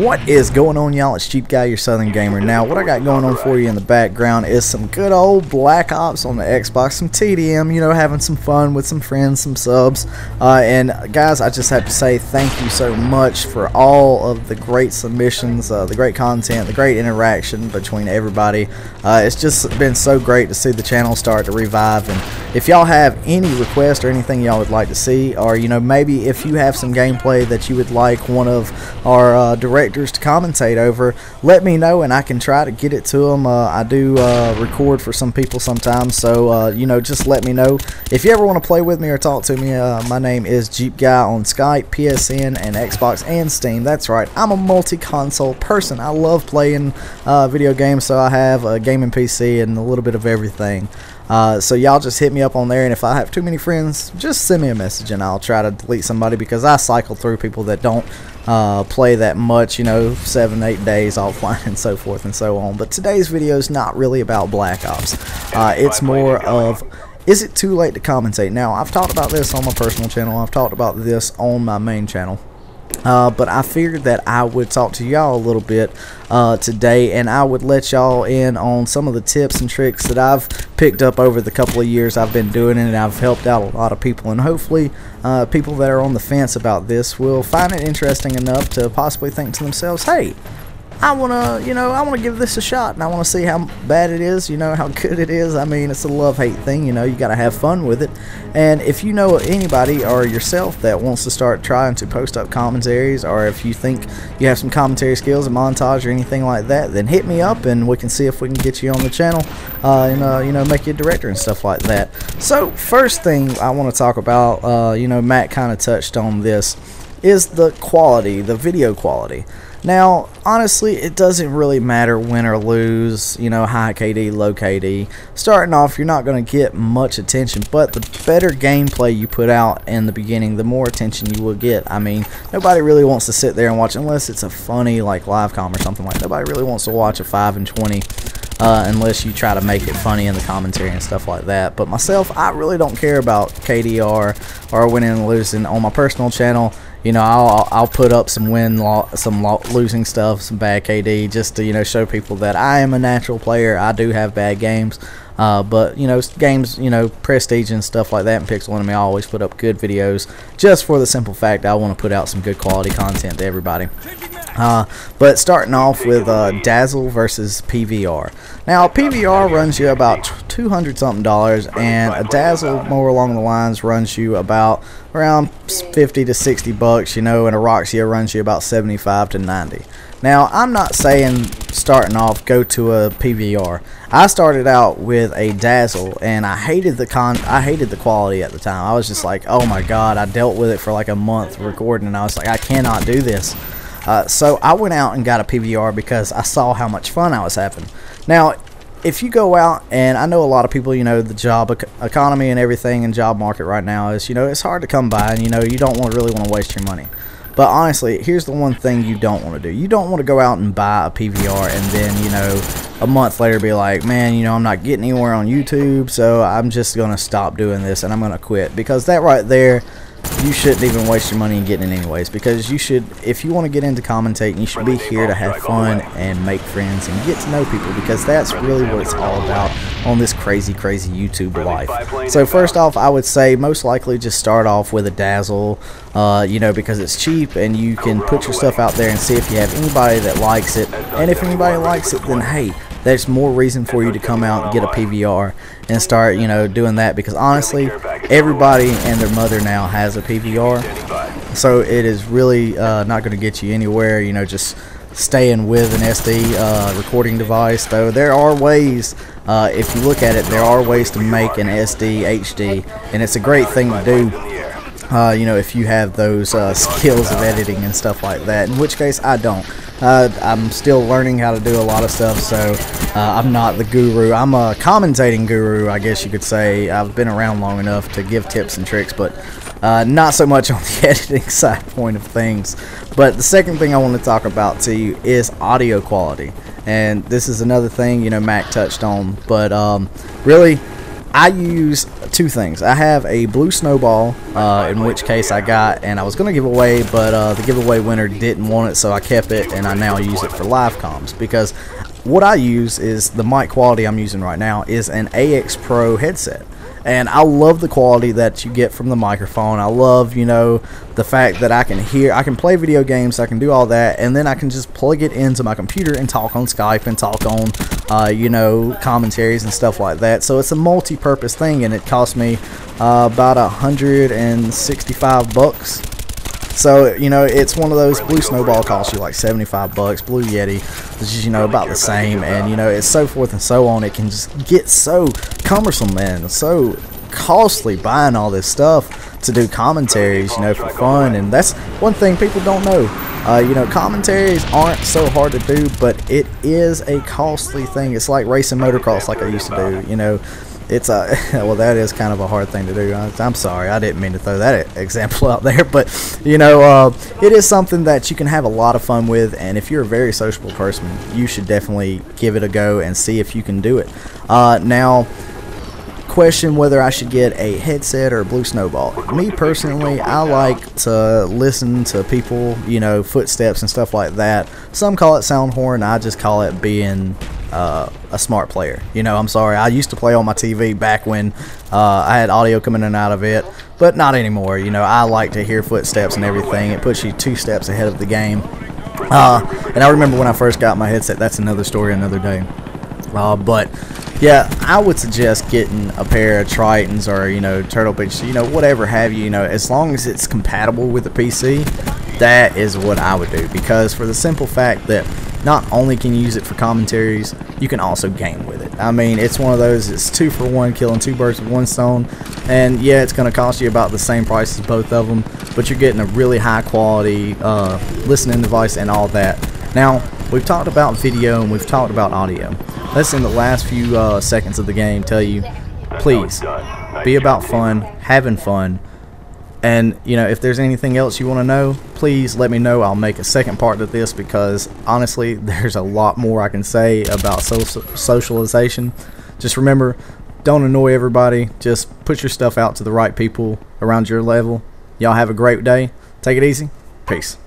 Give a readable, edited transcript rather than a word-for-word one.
What is going on, y'all? It's Cheap Guy, your Southern Gamer. Now, what I got going on for you in the background is some good old Black Ops on the Xbox, some TDM, you know, having some fun with some friends, some subs. And guys, I just have to say thank you so much for all of the great submissions, the great content, the great interaction between everybody. It's just been so great to see the channel start to revive. And if y'all have any requests or anything y'all would like to see, or you know, maybe if you have some gameplay that you would like one of our directors to commentate over, let me know and I can try to get it to them. I do record for some people sometimes, so you know, just let me know. If you ever want to play with me or talk to me, my name is Jeep Guy on Skype, PSN, and Xbox and Steam. That's right, I'm a multi-console person. I love playing video games, so I have a gaming PC and a little bit of everything. So y'all just hit me up on there, and if I have too many friends, just send me a message and I'll try to delete somebody, because I cycle through people that don't play that much, you know, 7-8 days offline and so forth and so on. But today's video is not really about Black Ops. It's more of, is it too late to commentate? Now, I've talked about this on my personal channel, I've talked about this on my main channel. But I figured that I would talk to y'all a little bit today, and I would let y'all in on some of the tips and tricks that I've picked up over the couple of years I've been doing it, and I've helped out a lot of people, and hopefully people that are on the fence about this will find it interesting enough to possibly think to themselves, hey, I want to give this a shot, and I want to see how bad it is, you know, how good it is. I mean, it's a love-hate thing, you know, you got to have fun with it. And if you know anybody or yourself that wants to start trying to post up commentaries, or if you think you have some commentary skills, a montage, or anything like that, then hit me up and we can see if we can get you on the channel and, you know, make you a director and stuff like that. So, first thing I want to talk about, you know, Matt kind of touched on this, is the quality, the video quality. Now, honestly, it doesn't really matter win or lose, you know, high KD, low KD. Starting off, you're not going to get much attention, but the better gameplay you put out in the beginning, the more attention you will get. I mean, nobody really wants to sit there and watch, unless it's a funny, like, live com or something like that. Nobody really wants to watch a 5 and 20 unless you try to make it funny in the commentary and stuff like that. But myself, I really don't care about KDR or winning and losing. On my personal channel, you know, I'll put up some losing stuff, some bad KD, just to, you know, show people that I am a natural player. I do have bad games, but you know, games, you know, prestige and stuff like that, and Pixel Enemy, I always put up good videos, just for the simple fact I want to put out some good quality content to everybody. But starting off with Dazzle versus PVR. Now, PVR runs you about $200 something, and a Dazzle, more along the lines, runs you about around 50 to 60 bucks, you know, and a Roxia runs you about 75 to 90. Now, I'm not saying starting off go to a PVR. I started out with a Dazzle, and I hated the quality at the time. I was just like, oh my god, I dealt with it for like a month recording, and I was like, I cannot do this. So I went out and got a PVR because I saw how much fun I was having. Now, if you go out, and I know a lot of people, you know, the job economy and everything and job market right now is, you know, it's hard to come by, and you know, you don't really want to waste your money. But honestly, here's the one thing you don't want to do. You don't want to go out and buy a PVR and then, you know, a month later be like, man, you know, I'm not getting anywhere on YouTube, so I'm just going to stop doing this and I'm going to quit. Because that right there, you shouldn't even waste your money in getting it anyways, because you should, if you want to get into commentating, you should be here to have fun and make friends and get to know people, because that's really what it's all about on this crazy YouTube life. So first off, I would say most likely just start off with a Dazzle, you know, because it's cheap and you can put your stuff out there and see if you have anybody that likes it, and if anybody likes it, then hey, there's more reason for you to come out and get a PVR and start, you know, doing that, because honestly, everybody and their mother now has a PVR, so it is really not going to get you anywhere, you know, just staying with an SD recording device. Though there are ways, if you look at it, there are ways to make an SD HD, and it's a great thing to do. You know, if you have those skills of editing and stuff like that, in which case I don't. I'm still learning how to do a lot of stuff, so I'm not the guru. I'm a commentating guru, I guess you could say. I've been around long enough to give tips and tricks, but not so much on the editing side point of things. But the second thing I want to talk about to you is audio quality, and this is another thing, you know, Mac touched on, but really, I use two things. I have a blue snowball, in which case I got, and I was going to give away, but the giveaway winner didn't want it, so I kept it, and I now use it for live comms, because what I use is, the mic quality I'm using right now is an AX Pro headset. And I love the quality that you get from the microphone. I love, you know, the fact that I can play video games, I can do all that, and then I can just plug it into my computer and talk on Skype and talk on, you know, commentaries and stuff like that. So it's a multi-purpose thing, and it cost me about $165. So, you know, it's one of those. Blue Snowball costs you like $75. Blue Yeti is, you know, about the same. And, you know, it's so forth and so on. It can just get so cumbersome, man. So costly buying all this stuff to do commentaries, you know, for fun. And that's one thing people don't know. You know, commentaries aren't so hard to do, but it is a costly thing. It's like racing motocross like I used to do, you know. It's a, well, that is kind of a hard thing to do. I'm sorry, I didn't mean to throw that example out there, but, you know, it is something that you can have a lot of fun with, and if you're a very sociable person, you should definitely give it a go and see if you can do it. Now, question whether I should get a headset or a blue snowball. Me personally, I like to listen to people, you know, footsteps and stuff like that. Some call it sound horn, I just call it being a smart player. You know, I'm sorry, I used to play on my TV back when I had audio coming in and out of it, but not anymore. You know, I like to hear footsteps and everything. It puts you 2 steps ahead of the game. And I remember when I first got my headset. That's another story, another day. But yeah, I would suggest getting a pair of Tritons or, you know, Turtle Beach, you know, whatever have you, you know, as long as it's compatible with the PC. That is what I would do, because for the simple fact that not only can you use it for commentaries, you can also game with it. I mean, it's one of those, it's 2 for 1, killing 2 birds with 1 stone. And yeah, it's going to cost you about the same price as both of them, but you're getting a really high quality listening device and all that. Now, we've talked about video and we've talked about audio. Let's, in the last few seconds of the game, tell you, please, be about fun, having fun. And, you know, if there's anything else you want to know, please let me know. I'll make a second part of this, because honestly, there's a lot more I can say about socialization. Just remember, don't annoy everybody. Just put your stuff out to the right people around your level. Y'all have a great day. Take it easy. Peace.